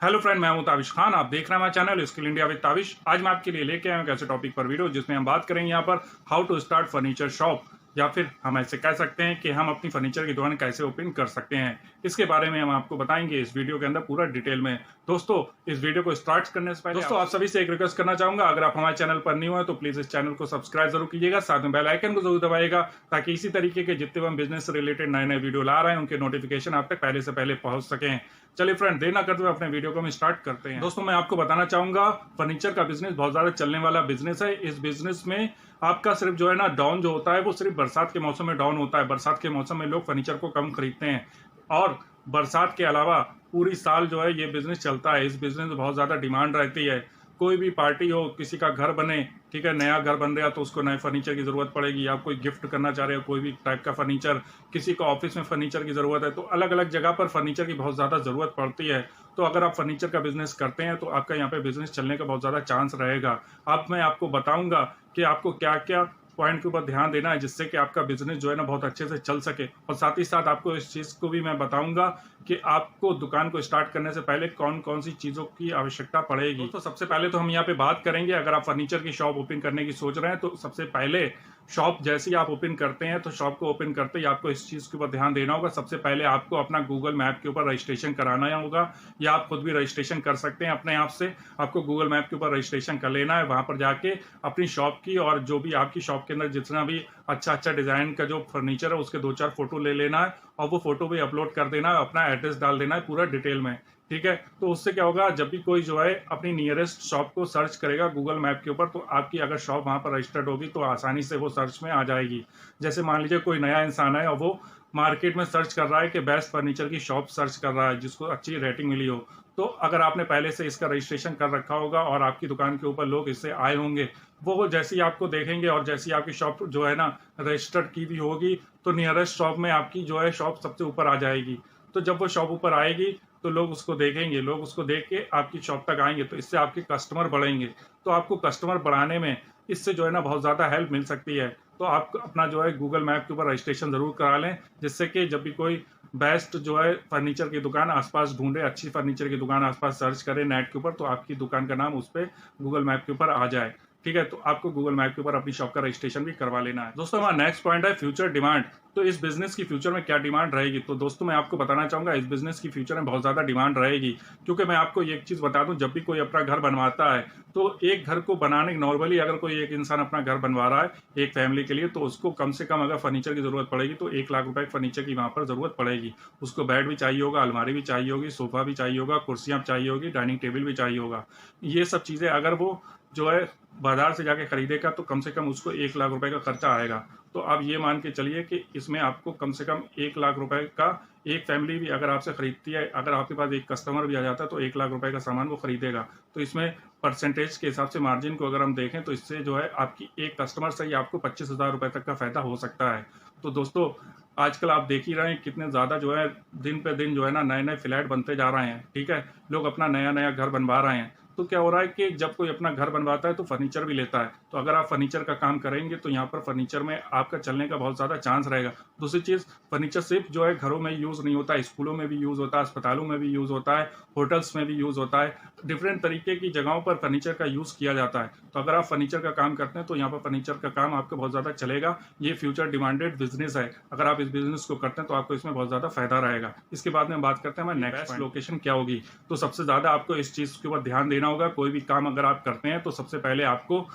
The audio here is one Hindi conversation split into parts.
हेलो फ्रेंड, मैं हूं ताबिश खान। आप देख रहे हैं हमारा channel skill India with Tabish. आज मैं आपके लिए लेके आया हूं एक ऐसे टॉपिक पर वीडियो जिसमें हम बात करेंगे यहाँ पर how to start furniture shop, या फिर हम ऐसे कह सकते हैं कि हम अपनी फर्नीचर की दुकान कैसे ओपन कर सकते हैं। इसके बारे में हम आपको बताएंगे इस वीडियो के अंदर पूरा डिटेल में। दोस्तों, इस वीडियो को स्टार्ट करने से पहले आप सभी से एक रिक्वेस्ट करना चाहूंगा, अगर आप हमारे चैनल पर न्यू है तो प्लीज इस चैनल को सब्सक्राइब जरूर कीजिएगा, साथ में बेल आइकन को जरूर दबाइएगा ताकि इसी तरीके के जितने भी हम बिजनेस से रिलेटेड नए नए वीडियो ला रहे हैं उनके नोटिफिकेशन आप तक पहले से पहले पहुंच सकें। चलिए फ्रेंड, देर ना करते हुए अपने वीडियो को हम स्टार्ट करते हैं। दोस्तों, मैं आपको बताना चाहूंगा फर्नीचर का बिजनेस बहुत ज्यादा चलने वाला बिजनेस है। इस बिजनेस में आपका सिर्फ जो है ना डाउन जो होता है वो सिर्फ बरसात के मौसम में डाउन होता है। बरसात के मौसम में लोग फर्नीचर को कम खरीदते हैं और बरसात के अलावा पूरी साल जो है ये बिजनेस चलता है। इस बिजनेस में बहुत ज्यादा डिमांड रहती है। कोई भी पार्टी हो, किसी का घर बने, ठीक है, नया घर बन रहा तो उसको नए फर्नीचर की जरूरत पड़ेगी। आप कोई गिफ्ट करना चाह रहे हो कोई भी टाइप का फर्नीचर, किसी को ऑफिस में फर्नीचर की जरूरत है, तो अलग अलग जगह पर फर्नीचर की बहुत ज्यादा जरूरत पड़ती है। तो अगर आप फर्नीचर का बिजनेस करते हैं तो आपका यहाँ पे बिजनेस चलने का बहुत ज्यादा चांस रहेगा। अब मैं आपको बताऊंगा कि आपको क्या क्या पॉइंट के ऊपर ध्यान देना है जिससे कि आपका बिजनेस जो है ना बहुत अच्छे से चल सके। और साथ ही साथ आपको इस चीज को भी मैं बताऊंगा कि आपको दुकान को स्टार्ट करने से पहले कौन कौन सी चीजों की आवश्यकता पड़ेगी। तो सबसे पहले तो हम यहाँ पे बात करेंगे, अगर आप फर्नीचर की शॉप ओपन करने की सोच रहे हैं तो सबसे पहले शॉप जैसे ही आप ओपन करते हैं तो शॉप को ओपन करते ही आपको इस चीज के ऊपर ध्यान देना होगा। सबसे पहले आपको अपना गूगल मैप के ऊपर रजिस्ट्रेशन कराना होगा, या आप खुद भी रजिस्ट्रेशन कर सकते हैं अपने आप से। आपको गूगल मैप के ऊपर रजिस्ट्रेशन कर लेना है, वहां पर जाके अपनी शॉप की और जो भी आपकी शॉप के अंदर जितना भी अच्छा अच्छा डिजाइन का जो फर्नीचर है उसके 2-4 फोटो ले लेना है और वो फोटो भी अपलोड कर देना है, अपना एड्रेस डाल देना है पूरा डिटेल में, ठीक है। तो उससे क्या होगा, जब भी कोई जो है अपनी नियरेस्ट शॉप को सर्च करेगा गूगल मैप के ऊपर तो आपकी अगर शॉप वहां पर रजिस्टर्ड होगी तो आसानी से वो सर्च में आ जाएगी। जैसे मान लीजिए कोई नया इंसान है और वो मार्केट में सर्च कर रहा है कि बेस्ट फर्नीचर की शॉप सर्च कर रहा है जिसको अच्छी रेटिंग मिली हो, तो अगर आपने पहले से इसका रजिस्ट्रेशन कर रखा होगा और आपकी दुकान के ऊपर लोग इससे आए होंगे, वो जैसे ही आपको देखेंगे और जैसे ही आपकी शॉप जो है ना रजिस्टर्ड की भी होगी तो नियरेस्ट शॉप में आपकी जो है शॉप सबसे ऊपर आ जाएगी। तो जब वो शॉप ऊपर आएगी तो लोग उसको देखेंगे, लोग उसको देख के आपकी शॉप तक आएंगे, तो इससे आपके कस्टमर बढ़ेंगे। तो आपको कस्टमर बढ़ाने में इससे जो है ना बहुत ज़्यादा हेल्प मिल सकती है। तो आप अपना जो है गूगल मैप के ऊपर रजिस्ट्रेशन जरूर करा लें, जिससे कि जब भी कोई बेस्ट जो है फर्नीचर की दुकान आसपास ढूंढे, अच्छी फर्नीचर की दुकान आसपास सर्च करे नेट के ऊपर, तो आपकी दुकान का नाम उस पर गूगल मैप के ऊपर आ जाए, ठीक है। तो आपको गूगल मैप के ऊपर अपनी शॉप का रजिस्ट्रेशन भी करवा लेना है। दोस्तों, हमारा नेक्स्ट पॉइंट है फ्यूचर डिमांड। तो इस बिजनेस की फ्यूचर में क्या डिमांड रहेगी, तो दोस्तों मैं आपको बताना चाहूंगा इस बिजनेस की फ्यूचर में बहुत ज्यादा डिमांड रहेगी। क्योंकि मैं आपको एक चीज बता दूं, जब भी कोई अपना घर बनवाता है तो एक घर को बनाने नॉर्मली अगर कोई एक इंसान अपना घर बनवा रहा है एक फैमिली के लिए, तो उसको कम से कम अगर फर्नीचर की जरूरत पड़ेगी तो 1 लाख रुपए फर्नीचर की वहां पर जरूरत पड़ेगी। उसको बेड भी चाहिए होगा, अलमारी भी चाहिए होगी, सोफा भी चाहिए होगा, कुर्सियां चाहिए होगी, डाइनिंग टेबल भी चाहिए होगा। ये सब चीजें अगर वो जो है बाजार से जाके खरीदेगा तो कम से कम उसको 1 लाख रुपए का खर्चा आएगा। तो आप ये मान के चलिए कि इसमें आपको कम से कम 1 लाख रुपए का एक फैमिली भी अगर आपसे खरीदती है, अगर आपके पास एक कस्टमर भी आ जाता है तो 1 लाख रुपए का सामान वो खरीदेगा। तो इसमें परसेंटेज के हिसाब से मार्जिन को अगर हम देखें तो इससे जो है आपकी एक कस्टमर से ही आपको 25,000 रुपए तक का फायदा हो सकता है। तो दोस्तों, आजकल आप देख ही रहे हैं कितने ज्यादा जो है दिन पे दिन जो है ना नए नए फ्लैट बनते जा रहे हैं, ठीक है। लोग अपना नया नया घर बनवा रहे हैं। तो क्या हो रहा है कि जब कोई अपना घर बनवाता है तो फर्नीचर भी लेता है। तो अगर आप फर्नीचर का काम करेंगे तो यहाँ पर फर्नीचर में आपका चलने का बहुत ज्यादा चांस रहेगा। दूसरी चीज, फर्नीचर सिर्फ जो है घरों में यूज नहीं होता, स्कूलों में भी यूज होता है, अस्पतालों में भी यूज होता है, होटल्स में भी यूज होता है, डिफरेंट तरीके की जगहों पर फर्नीचर का यूज किया जाता है। तो अगर आप फर्नीचर का काम करते हैं तो यहाँ पर फर्नीचर का काम आपका बहुत ज्यादा चलेगा। ये फ्यूचर डिमांडेड बिजनेस है। अगर आप इस बिजनेस को करते हैं तो आपको इसमें बहुत ज्यादा फायदा रहेगा। इसके बाद में बात करते हैं हमारे नेक्स्ट लोकेशन क्या होगी। तो सबसे ज्यादा आपको इस चीज के ऊपर ध्यान देना होगा। कोई भी काम अगर आप करते हैं तो सबसे पहले आपको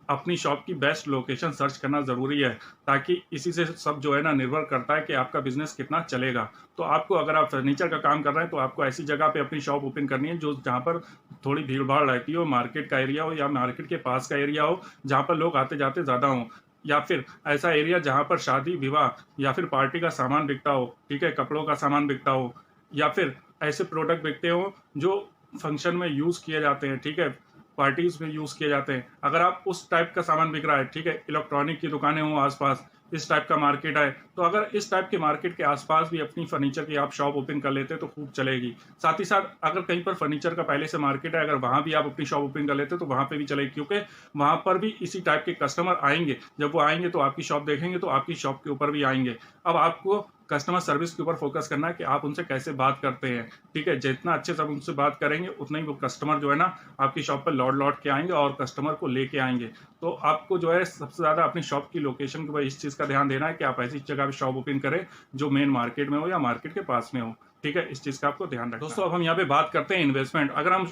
अपनी शॉप की बेस्ट लोकेशन सर्च करना जरूरी है, ताकि इसी से सब जो है ना निर्भर करता है कि आपका बिजनेस कितना चलेगा। तो आपको अगर आप फर्नीचर का काम कर रहे हैं तो आपको ऐसी जगह पे अपनी शॉप ओपन करनी है जो जहाँ पर थोड़ी भीड़ भाड़ रहती हो, मार्केट का एरिया हो या मार्केट के पास का एरिया हो, जहाँ पर लोग आते जाते ज्यादा हो, या फिर ऐसा एरिया जहाँ पर शादी विवाह या फिर पार्टी का सामान बिकता हो, ठीक है, कपड़ों का सामान बिकता हो, या फिर ऐसे प्रोडक्ट बिकते हो जो फंक्शन में यूज किए जाते हैं, ठीक है, पार्टीज में यूज किए जाते हैं। अगर आप उस टाइप का सामान बिक रहा है, ठीक है, इलेक्ट्रॉनिक की दुकानें हो आसपास, इस टाइप का मार्केट है, तो अगर इस टाइप के मार्केट के आसपास भी अपनी फर्नीचर की आप शॉप ओपन कर लेते हैं तो खूब चलेगी। साथ ही साथ अगर कहीं पर फर्नीचर का पहले से मार्केट है, अगर वहां भी आप अपनी शॉप ओपन कर लेते हैं तो वहां पे भी चलेगी, क्योंकि वहां पर भी इसी टाइप के कस्टमर आएंगे। जब वो आएंगे तो आपकी शॉप देखेंगे तो आपकी शॉप के ऊपर भी आएंगे। अब आपको कस्टमर सर्विस के ऊपर फोकस करना है कि आप उनसे कैसे बात करते हैं, ठीक है। जितना अच्छे से आप उनसे बात करेंगे उतना ही वो कस्टमर जो है ना आपकी शॉप पर लौट के आएंगे और कस्टमर को लेके आएंगे। तो आपको जो है सबसे ज़्यादा अपनी शॉप की लोकेशन के ऊपर इस चीज़ का ध्यान देना है कि आप ऐसी जगह पे शॉप ओपन करें जो मेन मार्केट में हो या मार्केट के पास में हो, ठीक है। इस चीज़ का आपको ध्यान रखना है। दोस्तों अब हम यहाँ पे बात करते हैं इन्वेस्टमेंट। अगर हम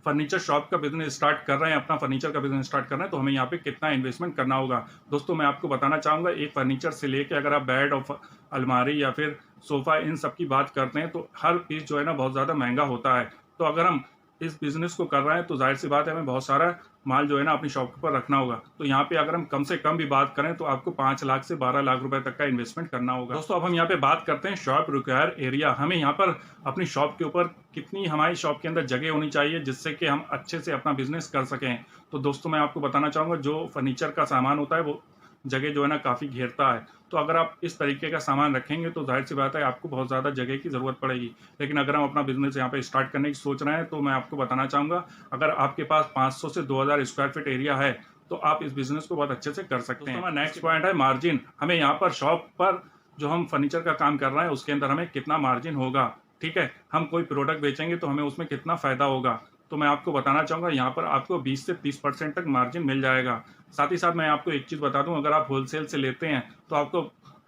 फर्नीचर शॉप का बिजनेस स्टार्ट कर रहे हैं, अपना फर्नीचर का बिजनेस स्टार्ट कर रहे हैं, तो हमें यहाँ पे कितना इन्वेस्टमेंट करना होगा। दोस्तों मैं आपको बताना चाहूँगा, एक फर्नीचर से लेके अगर आप बेड और अलमारी या फिर सोफ़ा इन सब की बात करते हैं तो हर पीस जो है ना बहुत ज़्यादा महंगा होता है। तो अगर हम इस बिज़नेस को कर रहे हैं तो ज़ाहिर-सी बात है हमें बहुत सारा माल जो है ना अपनी शॉप पर रखना होगा। तो यहाँ पे अगर हम कम से कम भी बात करें तो आपको 5 लाख से 12 लाख रुपए तक का इन्वेस्टमेंट करना होगा। दोस्तों अब हम यहाँ पे बात करते हैं शॉप रिक्वायर एरिया। हमें यहाँ पर अपनी शॉप के ऊपर कितनी हमारी शॉप के अंदर जगह होनी चाहिए जिससे कि हम अच्छे से अपना बिज़नेस कर सकें। तो दोस्तों मैं आपको बताना चाहूँगा, जो फर्नीचर का सामान होता है वो जगह जो है ना काफ़ी घेरता है। तो अगर आप इस तरीके का सामान रखेंगे तो ज़ाहिर-सी बात है आपको बहुत ज़्यादा जगह की ज़रूरत पड़ेगी। लेकिन अगर हम अपना बिज़नेस यहाँ पे स्टार्ट करने की सोच रहे हैं तो मैं आपको बताना चाहूँगा, अगर आपके पास 500 से 2000 स्क्वायर फीट एरिया है तो आप इस बिज़नेस को बहुत अच्छे से कर सकते हैं। हमारा नेक्स्ट पॉइंट है मार्जिन। हमें यहाँ पर शॉप पर जो हम फर्नीचर का काम कर रहे हैं उसके अंदर हमें कितना मार्जिन होगा, ठीक है। हम कोई प्रोडक्ट बेचेंगे तो हमें उसमें कितना फ़ायदा होगा। तो मैं आपको बताना चाहूँगा, यहाँ पर आपको 20 से 30% तक मार्जिन मिल जाएगा। साथ ही साथ मैं आपको एक चीज़ बता दूँ, अगर आप होलसेल से लेते हैं तो आपको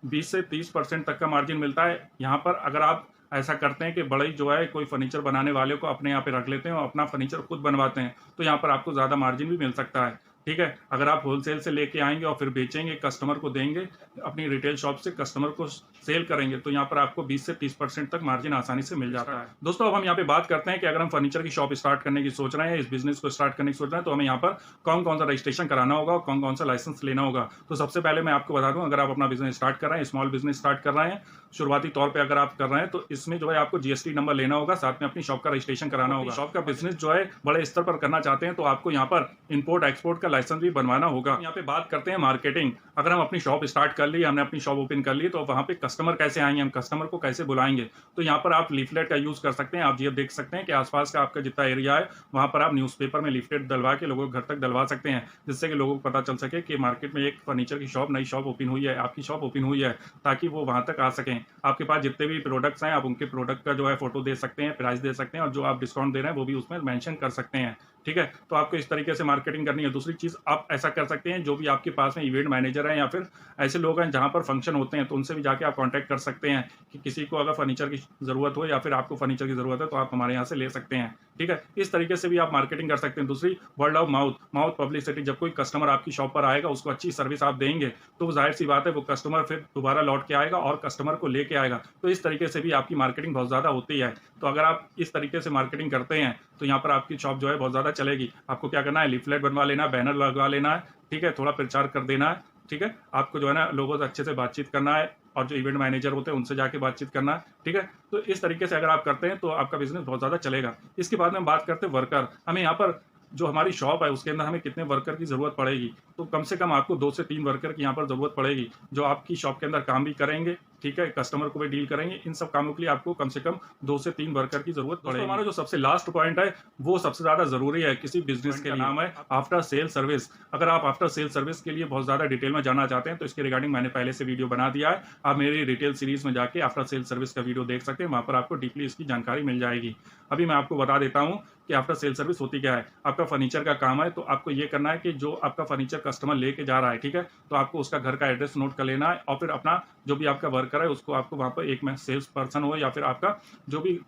20 से 30% तक का मार्जिन मिलता है। यहाँ पर अगर आप ऐसा करते हैं कि बड़े जो है कोई फर्नीचर बनाने वाले को अपने यहाँ पे रख लेते हैं और अपना फर्नीचर खुद बनवाते हैं तो यहाँ पर आपको ज़्यादा मार्जिन भी मिल सकता है, ठीक है। अगर आप होलसेल से लेके आएंगे और फिर बेचेंगे, कस्टमर को देंगे, अपनी रिटेल शॉप से कस्टमर को सेल करेंगे तो यहाँ पर आपको 20 से 30% तक मार्जिन आसानी से मिल जाता है। दोस्तों अब हम यहाँ पे बात करते हैं कि अगर हम फर्नीचर की शॉप स्टार्ट करने की सोच रहे हैं, इस बिजनेस को स्टार्ट करने की सोच रहे हैं, तो हमें यहाँ पर कौन कौन सा रजिस्ट्रेशन कराना होगा और कौन कौन सा लाइसेंस लेना होगा। तो सबसे पहले मैं आपको बता दूं, अगर आप अपना बिजनेस स्टार्ट कर रहे हैं, स्मॉल बिजनेस स्टार्ट कर रहे हैं, शुरुआती तौर पर अगर आप कर रहे हैं तो इसमें जो है आपको जीएसटी नंबर लेना होगा, साथ में अपनी शॉप का रजिस्ट्रेशन कराना होगा। शॉप का बिजनेस जो है बड़े स्तर पर करना चाहते हैं तो आपको यहाँ पर इंपोर्ट एक्सपोर्ट का लाइसेंस भी बनवाना होगा। यहाँ पे बात करते हैं मार्केटिंग। अगर हम अपनी शॉप स्टार्ट कर ली, हमने अपनी शॉप ओपन कर ली, तो वहाँ पे कस्टमर कैसे आएंगे, हम कस्टमर को कैसे बुलाएंगे। तो यहाँ पर आप लीफलेट का यूज कर सकते हैं। आप ये देख सकते हैं कि आसपास का आपका जितना एरिया है वहाँ पर आप न्यूज़पेपर में लीफलेट डलवा के लोगों के घर तक डलवा सकते हैं, जिससे कि लोगों को पता चल सके कि मार्केट में एक फर्नीचर की शॉप, नई शॉप ओपन हुई है, आपकी शॉप ओपन हुई है, ताकि वो वहाँ तक आ सकें। आपके पास जितने भी प्रोडक्ट्स हैं आप उनके प्रोडक्ट का जो है फोटो दे सकते हैं, प्राइस दे सकते हैं और जो आप डिस्काउंट दे रहे हैं वो भी उसमें मेंशन कर सकते हैं, ठीक है। तो आपको इस तरीके से मार्केटिंग करनी है। दूसरी चीज़ आप ऐसा कर सकते हैं, जो भी आपके पास में इवेंट मैनेजर हैं या फिर ऐसे लोग हैं जहाँ पर फंक्शन होते हैं तो उनसे भी जाके आप कांटेक्ट कर सकते हैं कि किसी को अगर फर्नीचर की ज़रूरत हो या फिर आपको फर्नीचर की ज़रूरत है तो आप हमारे यहाँ से ले सकते हैं, ठीक है। इस तरीके से भी आप मार्केटिंग कर सकते हैं। दूसरी, word of mouth, mouth publicity. जब कोई कस्टमर आपकी शॉप पर आएगा, उसको अच्छी सर्विस आप देंगे तो जाहिर सी बात है वो कस्टमर फिर दोबारा लौट के आएगा और कस्टमर को लेके आएगा। तो इस तरीके से भी आपकी मार्केटिंग बहुत ज़्यादा होती है। तो अगर आप इस तरीके से मार्केटिंग करते हैं तो यहाँ पर आपकी शॉप जो है बहुत ज़्यादा चलेगी। आपको क्या करना है, लीफलेट बनवा लेना है, बैनर लगवा लेना है, ठीक है, थोड़ा प्रचार कर देना है, ठीक है। आपको जो है ना लोगों से अच्छे से बातचीत करना है और जो इवेंट मैनेजर होते हैं उनसे जाके बातचीत करना है, ठीक है। तो इस तरीके से अगर आप करते हैं तो आपका बिजनेस बहुत ज़्यादा चलेगा। इसके बाद में बात करते हैं वर्कर। हमें यहाँ पर जो हमारी शॉप है उसके अंदर हमें कितने वर्कर की ज़रूरत पड़ेगी, तो कम से कम आपको 2 से 3 वर्कर की यहाँ पर ज़रूरत पड़ेगी, जो आपकी शॉप के अंदर काम भी करेंगे, ठीक है, कस्टमर को भी डील करेंगे। इन सब कामों के लिए आपको कम से कम 2 से 3 वर्कर की ज़रूरत पड़ेगी। हमारा जो सबसे लास्ट पॉइंट है वो सबसे ज़्यादा ज़रूरी है किसी बिजनेस के लिए, नाम है आफ्टर सेल सर्विस। अगर आप आफ्टर सेल सर्विस के लिए बहुत ज़्यादा डिटेल में जानना चाहते हैं तो इसके रिगार्डिंग मैंने पहले से वीडियो बना दिया है। आप मेरी रिटेल सीरीज़ में जाके आफ्टर सेल सर्विस का वीडियो देख सकते हैं, वहाँ पर आपको डीपली इसकी जानकारी मिल जाएगी। अभी मैं आपको बता देता हूँ कि आफ्टर सेल सर्विस होती क्या है। आपका फर्नीचर का काम है तो आपको ये करना है कि जो आपका फर्नीचर कस्टमर लेके जा रहा है, ठीक है, तो आपको उसका घर का एड्रेस नोट कर लेना है और फिर अपना जो भी आपका वर्कर है उसको आपको वहाँ पर एक में सेल्स पर्सन हो या फिर आपका जो भी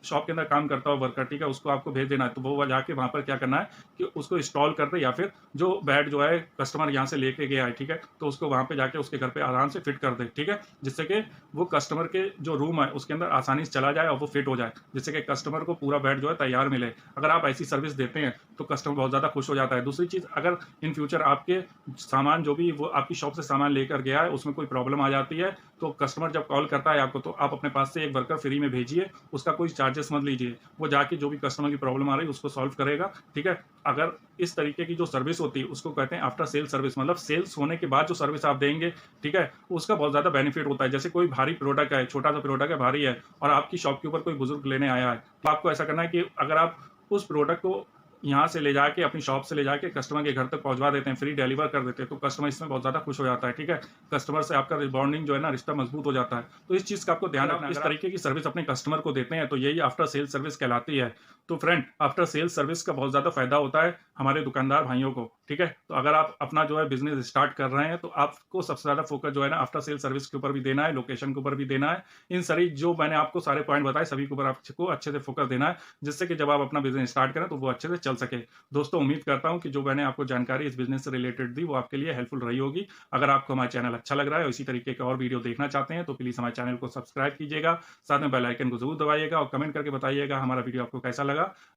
शॉप के अंदर काम करता हो वर्कर, ठीक है, उसको आपको भेज देना है। तो वो जाके वहाँ पर क्या करना है कि उसको इंस्टॉल कर दे या फिर जो बेड जो है कस्टमर यहाँ से लेके गया है, ठीक है, तो उसको वहाँ पे जाके उसके घर पे आराम से फिट कर दे, ठीक है, जिससे कि वो कस्टमर के जो रूम है उसके अंदर आसानी से चला जाए और वो फिट हो जाए, जिससे कि कस्टमर को पूरा बेड जो है तैयार मिले। अगर आप ऐसी सर्विस देते हैं तो कस्टमर बहुत ज़्यादा खुश हो जाता है। दूसरी चीज़, अगर इन फ्यूचर आपके सामान जो भी वो आपकी शॉप से सामान लेकर गया है उसमें कोई प्रॉब्लम आ जाती है तो कस्टमर जब कॉल करता है आपको तो आप अपने पास से एक वर्कर फ्री में भेजिए, उसका कोई चार्जेस मत लीजिए, वो जाके जो भी कस्टमर की प्रॉब्लम आ रही है उसको सॉल्व करेगा, ठीक है। अगर इस तरीके की जो सर्विस होती है उसको कहते हैं आफ्टर सेल सर्विस, मतलब सेल्स होने के बाद जो सर्विस आप देंगे, ठीक है, उसका बहुत ज़्यादा बेनिफिट होता है। जैसे कोई भारी प्रोडक्ट है, छोटा सा प्रोडक्ट है, भारी है और आपकी शॉप के ऊपर कोई बुजुर्ग लेने आया है तो आपको ऐसा करना है कि अगर आप उस प्रोडक्ट को यहाँ से ले जाके अपनी शॉप से ले जाके कस्टमर के घर तक पहुँचवा देते हैं, फ्री डिलीवर कर देते हैं, तो कस्टमर इसमें बहुत ज़्यादा खुश हो जाता है, ठीक है? कस्टमर से आपका बॉन्डिंग जो है ना, रिश्ता मजबूत हो जाता है। तो इस चीज़ का आपको ध्यान रखना है। इस तरीके की सर्विस अपने कस्टमर को देते हैं, तो यही आफ्टर सेल सर्विस कहलाती है। तो फ्रेंड, आफ्टर सेल सर्विस का बहुत ज़्यादा फ़ायदा होता है हमारे दुकानदार भाइयों को, ठीक है? तो अगर आप अपना जो है बिज़नेस स्टार्ट कर रहे हैं, तो आपको सबसे ज़्यादा फ़ोकस जो है ना आफ्टर सेल सर्विस के ऊपर भी देना है, लोकेशन के ऊपर भी देना है। इन सारी जो मैंने आपको सारे पॉइंट बताए, सभी के ऊपर आपको अच्छे से फ़ोकस देना है, जिससे कि जब आप अपना बिज़नेस स्टार्ट करें, तो वो अच्छे से चल सके। दोस्तों, उम्मीद करता हूँ कि जो मैंने आपको जानकारी इस बिज़नेस से रिलेटेड दी, वो आपके लिए हेल्पफुल रही होगी। अगर आपको हमारा चैनल अच्छा लग रहा है और इसी तरीके के और वीडियो देखना चाहते हैं, तो प्लीज़ हमारे चैनल को सब्सक्राइब कीजिएगा, साथ में बेल आइकन को ज़रूर दबाइएगा और कमेंट करके बताइएगा हमारा वीडियो आपको कैसा लगा।